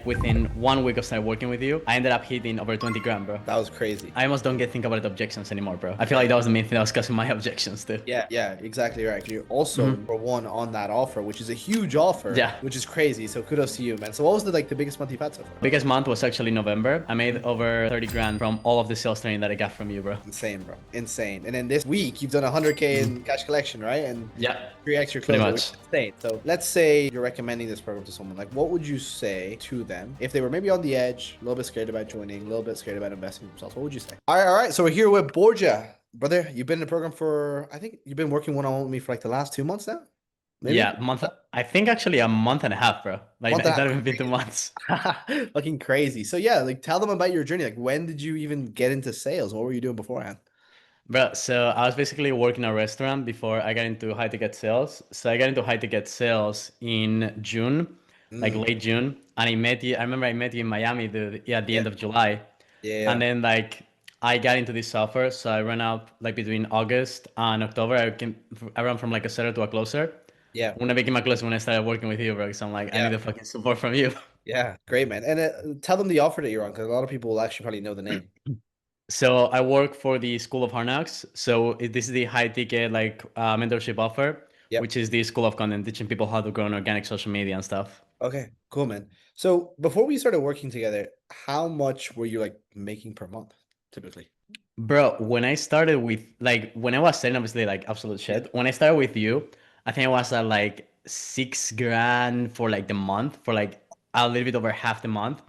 Within 1 week of starting working with you, I ended up hitting over 20 grand, bro. That was crazy. I almost don't get think about objections anymore, bro. I feel like that was the main thing that was causing my objections too. Yeah, exactly right. You're also number one on that offer, which is a huge offer, Yeah. which is crazy. So kudos to you, man. So what was the biggest month you've had so far? Biggest month was actually November. I made over 30 grand from all of the sales training that I got from you, bro. Insane, bro. Insane. And then this week you've done 100K in cash collection, right? And Yeah. 3x your Pretty closer, much. which is insane. So let's say you're recommending this program to someone. Like, what would you say to them if they were maybe on the edge, a little bit scared about joining, a little bit scared about investing in themselves? What would you say? All right. So we're here with Borja. Brother, you've been in the program for, I think you've been working one-on-one with me for like the last 2 months now? Maybe? Yeah, month. I think actually a month and a half, bro. Like Month it's and a not half. even been 2 months. Fucking crazy. So yeah, like tell them about your journey. Like when did you even get into sales? What were you doing beforehand? Bro, so I was basically working a restaurant before I got into high ticket sales. So I got into high ticket sales in June, like Mm, late June. And I met you. I remember I met you in Miami at the yeah, end of July. And yeah. then like I got into this software. So I ran up like between August and October. I ran from like a setter to a closer. Yeah. When I became a closer when I started working with you, bro. So I'm like, I need Yeah. the fucking support from you. Yeah. Great, man. And tell them the offer that you're on because a lot of people will actually probably know the name. So I work for the School of Hard Knocks. So this is the high ticket like mentorship offer, Yep. which is the school of content, teaching people how to grow on organic social media and stuff. Okay. Cool, man. So before we started working together, how much were you like making per month typically? Bro, when I started with like when I was selling obviously like absolute Yeah. shit. When I started with you, I think I was at like 6 grand for like the month, for like a little bit over half the month.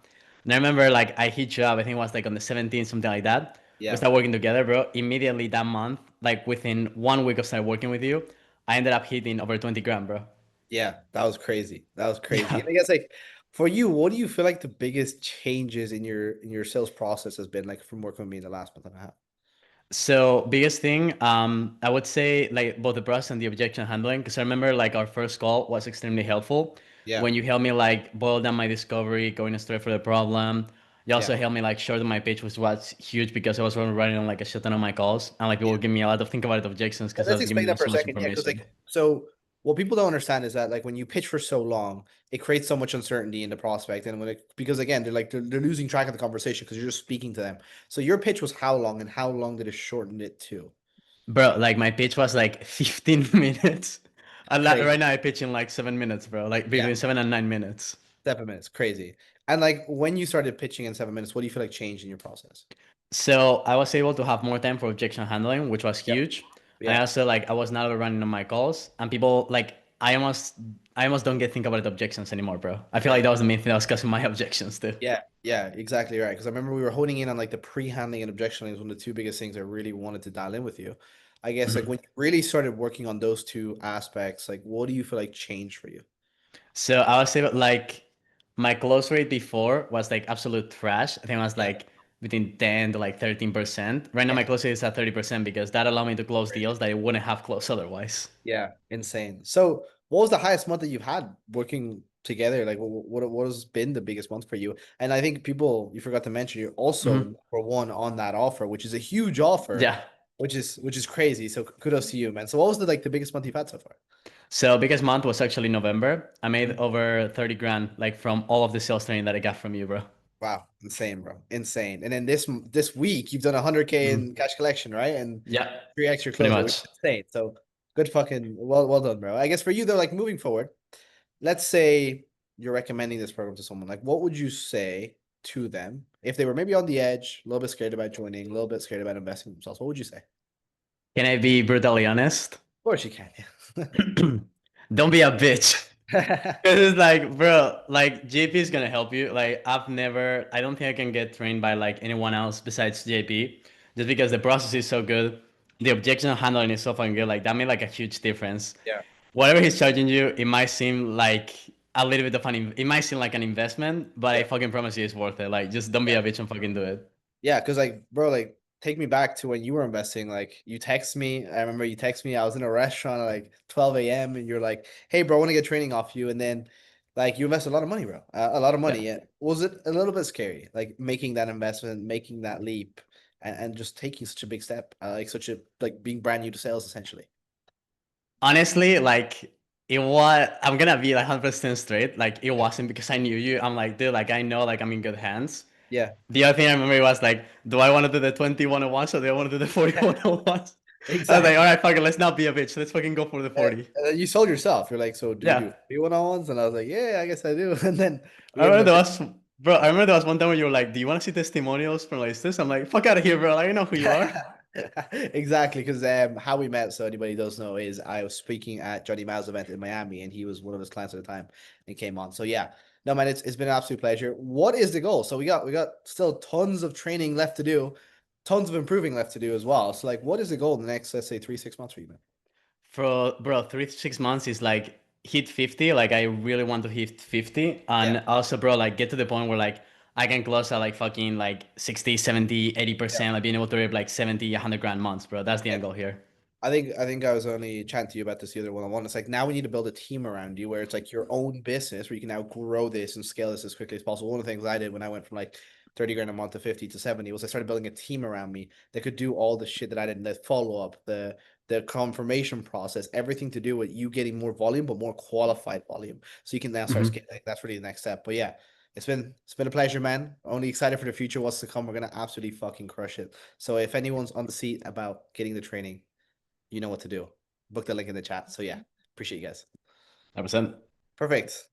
And I remember like I hit you up, I think it was like on the 17th, something like that. We Yeah. started working together, bro. Immediately that month, like within 1 week of starting working with you, I ended up hitting over 20 grand, bro. Yeah. That was crazy. That was crazy. Yeah. And I guess like for you, what do you feel like the biggest changes in your sales process has been like from working with me in the last month and a half? So biggest thing, I would say like both the process and the objection handling, because I remember like our first call was extremely helpful Yeah. when you helped me like boil down my discovery, going straight for the problem. You Yeah. also helped me like shorten my pitch, which was huge because I was running on like a shit ton of my calls, and like people Yeah. would give me a lot of think about it objections because I Let's was giving explain them that for so a much second. Yeah, because information. like so what people don't understand is that like when you pitch for so long, it creates so much uncertainty in the prospect. And when it because again, they're losing track of the conversation because you're just speaking to them. So your pitch was how long and how long did it shorten it to? Bro, like my pitch was like 15 minutes. Right Crazy. now I pitch in like 7 minutes, bro. Like Yeah, between 7 and 9 minutes. 7 minutes. Crazy. And like when you started pitching in 7 minutes, what do you feel like changed in your process? So I was able to have more time for objection handling, which was Yep. huge. And I Yeah. also like I was not overrunning on my calls, and people like I almost don't get think about objections anymore, bro. I feel like that was the main thing that was causing my objections too. Yeah, exactly right. Because I remember we were honing in on like the pre-handling and objection handling was one of the two biggest things I really wanted to dial in with you. I guess like Mhm. when you really started working on those two aspects, like what do you feel like changed for you? So I was able like my close rate before was like absolute trash. I think it was Yeah, like between 10 to like 13%. Right now yeah, my close rate is at 30% because that allowed me to close deals that I wouldn't have closed otherwise. yeah, insane. So what was the highest month that you've had working together? Like what has been the biggest month for you? And I think people you forgot to mention you're also Mhm. number one on that offer, which is a huge offer, Yeah. which is crazy. So kudos to you, man. So what was the biggest month you've had so far? So biggest month was actually November. I made Mhm. over 30 grand like from all of the sales training that I got from you, bro. Wow, insane, bro, insane. And then this week you've done 100K Mhm. in cash collection, right? And Yeah, 3x your pretty closer, which is much. insane. So good fucking well done, bro. I guess for you though, like moving forward, let's say you're recommending this program to someone. Like, what would you say to them if they were maybe on the edge, a little bit scared about joining, a little bit scared about investing in themselves? What would you say? Of Can I be brutally honest? course you can. Don't be a bitch. Yeah. Cause it's like, bro, like JP is gonna help you. Like I don't think I can get trained by like anyone else besides JP, just because the process is so good. The objection handling is so fucking good. Like that made like a huge difference. Yeah. Whatever he's charging you, it might seem like a little bit of it might seem like an investment, but I Yeah. fucking promise you it's worth it. Like just don't be Yeah. a bitch and fucking do it. Yeah, because like, bro, like take me back to when you were investing. Like you text me. I remember you text me. I was in a restaurant at like 12 a.m. and you're like, "Hey, bro, I want to get training off you." And then like you invest a lot of money, bro. A lot of Yeah. money. Yeah. Was it a little bit scary, like making that investment, making that leap, and just taking such a big step, like such a like being brand new to sales essentially? Honestly, like it was, I'm gonna be like 100% straight. Like it wasn't because I knew you. I'm like, dude, like I know like I'm in good hands. Yeah, The other thing I remember was like, do I want to do the 20-101s or do I want to do the 40-101s? I was like, all exactly. right, fuck it, let's not be a bitch. Let's fucking go for the 40. And then you sold yourself. You're like, so do you Yeah. do 3 1-on-ones? And I was like, yeah, I guess I do. And then we I ended remember up. there was, bro, I remember there was one time where you were like, do you want to see testimonials from like this? I'm like, fuck out of here, bro. Like, I know who you are. Exactly, because how we met, so anybody does know, is I was speaking at Johnny Mao's event in Miami, and he was one of his clients at the time, and came on. So yeah, no man, it's been an absolute pleasure. What is the goal? So we got still tons of training left to do, tons of improving left to do as well. So like, what is the goal in the next, let's say, 3 6 months for you, man? For, bro, 3 to 6 months is like hit 50. Like, I really want to hit 50. Yeah, And also, bro, like get to the point where like I can close at like fucking like 60, 70, yeah. 80%, like being able to rip like 70, 100 grand months, bro. That's the Yeah. end goal here. I think I was only chatting to you about this the other one-on-one. It's like now we need to build a team around you where it's like your own business where you can now grow this and scale this as quickly as possible. One of the things I did when I went from like 30 grand a month to 50 to 70 was I started building a team around me that could do all the shit that I did, the follow-up, the confirmation process, everything to do with you getting more volume, but more qualified volume. So you can now start Mhm. scaling. That's really the next step. But yeah, it's been a pleasure, man. Only excited for the future, what's to come. We're gonna absolutely fucking crush it. So if anyone's on the seat about getting the training, you know what to do. Book the link in the chat. So yeah, appreciate you guys. 100%. Perfect.